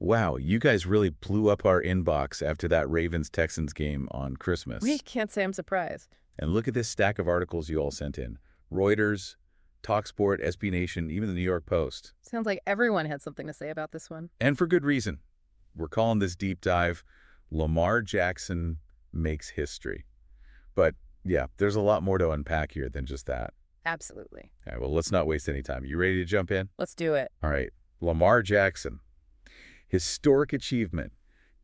Wow, you guys really blew up our inbox after that Ravens-Texans game on Christmas. We can't say I'm surprised. And look at this stack of articles you all sent in. Reuters, TalkSport, SB Nation, even the New York Post. Sounds like everyone had something to say about this one. And for good reason. We're calling this deep dive, Lamar Jackson Makes History. But yeah, there's a lot more to unpack here than just that. Absolutely. All right, well, let's not waste any time. You ready to jump in? Let's do it. All right, Lamar Jackson. Historic achievement,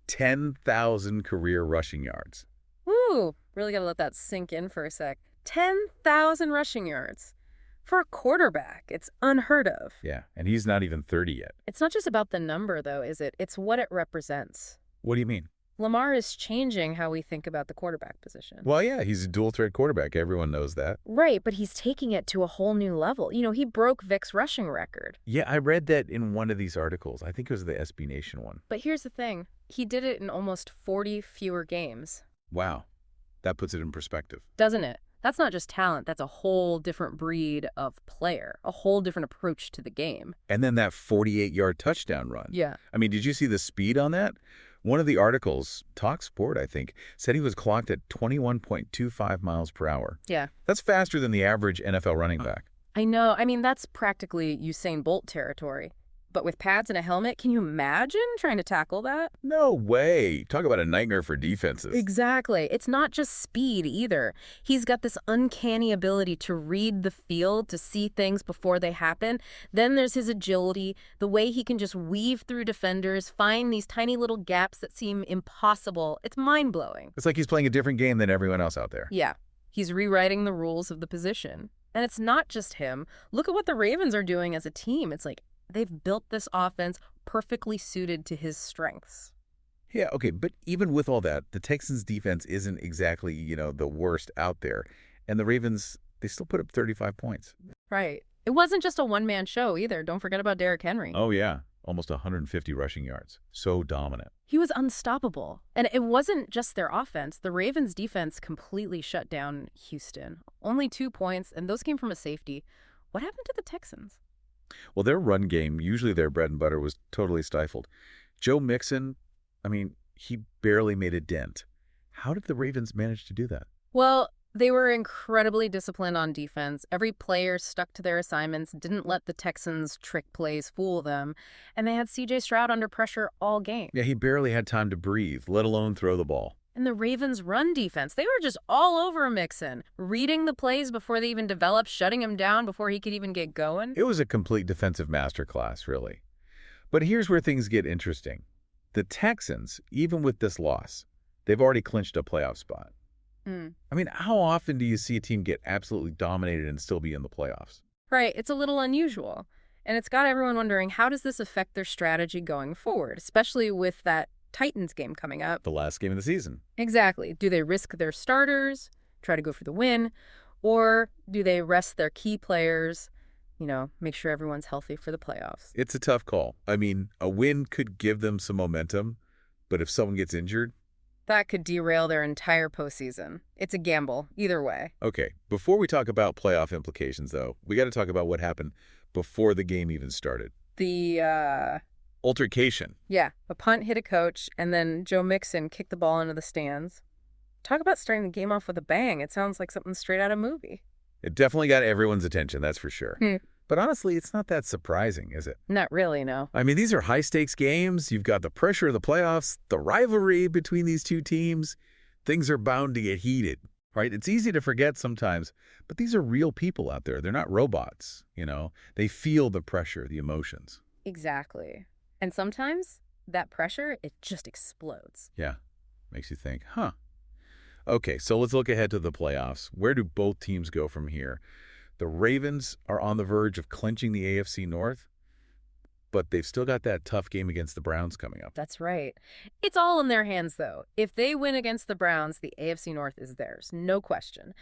10,000 career rushing yards. Woo! Really got to let that sink in for a sec. 10,000 rushing yards. For a quarterback, it's unheard of. Yeah, and he's not even 30 yet. It's not just about the number, though, is it? It's what it represents. What do you mean? Lamar is changing how we think about the quarterback position. Well, yeah, he's a dual-threat quarterback. Everyone knows that. Right, but he's taking it to a whole new level. You know, he broke Vic's rushing record. Yeah, I read that in one of these articles. I think it was the SB Nation one. But here's the thing. He did it in almost 40 fewer games. Wow, that puts it in perspective. Doesn't it? That's not just talent. That's a whole different breed of player, a whole different approach to the game. And then that 48-yard touchdown run. Yeah. I mean, did you see the speed on that? One of the articles, TalkSport, I think, said he was clocked at 21.25 miles per hour. Yeah. That's faster than the average NFL running back. I know. I mean, that's practically Usain Bolt territory. But with pads and a helmet, can you imagine trying to tackle that? No way. Talk about a nightmare for defenses. Exactly. It's not just speed either. He's got this uncanny ability to read the field, to see things before they happen. Then there's his agility, the way he can just weave through defenders, find these tiny little gaps that seem impossible. It's mind-blowing. It's like he's playing a different game than everyone else out there. Yeah. He's rewriting the rules of the position. And it's not just him. Look at what the Ravens are doing as a team. It's like they've built this offense perfectly suited to his strengths. Yeah, okay, but even with all that, the Texans' defense isn't exactly, the worst out there. And the Ravens, they still put up 35 points. Right. It wasn't just a one-man show either. Don't forget about Derrick Henry. Oh, yeah. Almost 150 rushing yards. So dominant. He was unstoppable. And it wasn't just their offense. The Ravens' defense completely shut down Houston. Only 2 points, and those came from a safety. What happened to the Texans? Well, their run game, usually their bread and butter, was totally stifled. Joe Mixon, he barely made a dent. How did the Ravens manage to do that? Well, they were incredibly disciplined on defense. Every player stuck to their assignments, didn't let the Texans' trick plays fool them, and they had C.J. Stroud under pressure all game. Yeah, he barely had time to breathe, let alone throw the ball. And the Ravens' run defense, they were just all over Mixon, reading the plays before they even developed, shutting him down before he could even get going. It was a complete defensive masterclass, really. But here's where things get interesting. The Texans, even with this loss, they've already clinched a playoff spot. How often do you see a team get absolutely dominated and still be in the playoffs? Right, it's a little unusual. And it's got everyone wondering, how does this affect their strategy going forward, especially with that Titans game coming up? The last game of the season. Exactly. Do they risk their starters, try to go for the win, or do they rest their key players, make sure everyone's healthy for the playoffs? It's a tough call. A win could give them some momentum, but if someone gets injured, that could derail their entire postseason. It's a gamble, either way. Okay, before we talk about playoff implications, though, we got to talk about what happened before the game even started. The, altercation. Yeah, a punt hit a coach, and then Joe Mixon kicked the ball into the stands. Talk about starting the game off with a bang. It sounds like something straight out of a movie. It definitely got everyone's attention, that's for sure. But honestly, it's not that surprising, is it? Not really, no. These are high-stakes games. You've got the pressure of the playoffs, the rivalry between these two teams. Things are bound to get heated, right? It's easy to forget sometimes, but these are real people out there. They're not robots, They feel the pressure, the emotions. Exactly. And sometimes that pressure, it just explodes. Yeah. Makes you think, Okay, so let's look ahead to the playoffs. Where do both teams go from here? The Ravens are on the verge of clinching the AFC North, but they've still got that tough game against the Browns coming up. That's right. It's all in their hands, though. If they win against the Browns, the AFC North is theirs, no question.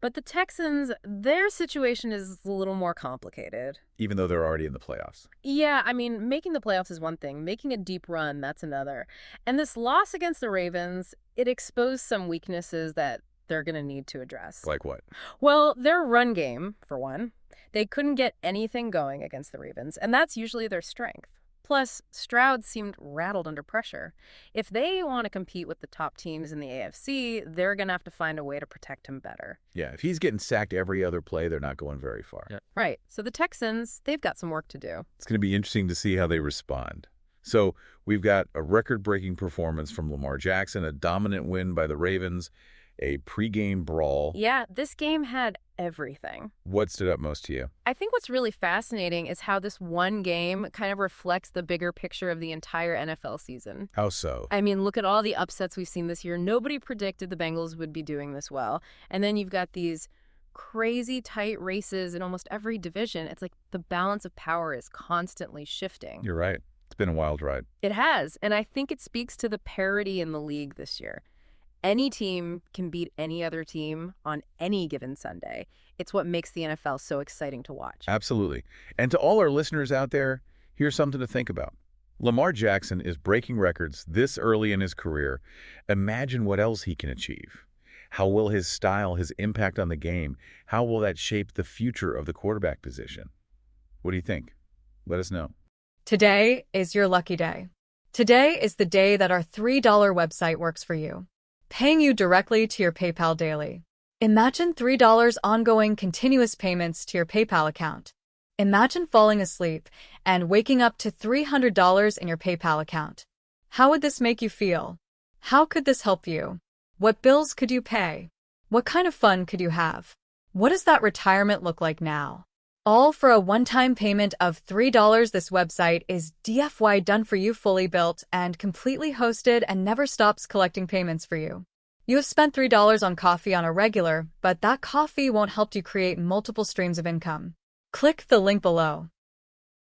But the Texans, their situation is a little more complicated. Even though they're already in the playoffs. Yeah, making the playoffs is one thing. Making a deep run, that's another. And this loss against the Ravens, it exposed some weaknesses that they're going to need to address. Like what? Well, their run game, for one. They couldn't get anything going against the Ravens, and that's usually their strength. Plus, Stroud seemed rattled under pressure. If they want to compete with the top teams in the AFC, they're going to have to find a way to protect him better. Yeah, if he's getting sacked every other play, they're not going very far. Yeah. Right. So the Texans, they've got some work to do. It's going to be interesting to see how they respond. So we've got a record-breaking performance from Lamar Jackson, a dominant win by the Ravens, a pregame brawl. Yeah, this game had everything. What stood up most to you? I think what's really fascinating is how this one game kind of reflects the bigger picture of the entire NFL season. How so? I mean, look at all the upsets we've seen this year. Nobody predicted the Bengals would be doing this well. And then you've got these crazy tight races in almost every division. It's like the balance of power is constantly shifting. You're right. It's been a wild ride. It has, and I think it speaks to the parity in the league this year. Any team can beat any other team on any given Sunday. It's what makes the NFL so exciting to watch. Absolutely. And to all our listeners out there, here's something to think about. Lamar Jackson is breaking records this early in his career. Imagine what else he can achieve. How will his style, his impact on the game, how will that shape the future of the quarterback position? What do you think? Let us know. Today is your lucky day. Today is the day that our $3 website works for you, paying you directly to your PayPal daily. Imagine $3 ongoing continuous payments to your PayPal account. Imagine falling asleep and waking up to $300 in your PayPal account. How would this make you feel? How could this help you? What bills could you pay? What kind of fun could you have? What does that retirement look like now? All for a one-time payment of $3. This website is DFY done for you, fully built and completely hosted, and never stops collecting payments for you. You have spent $3 on coffee on a regular, but that coffee won't help you create multiple streams of income. Click the link below.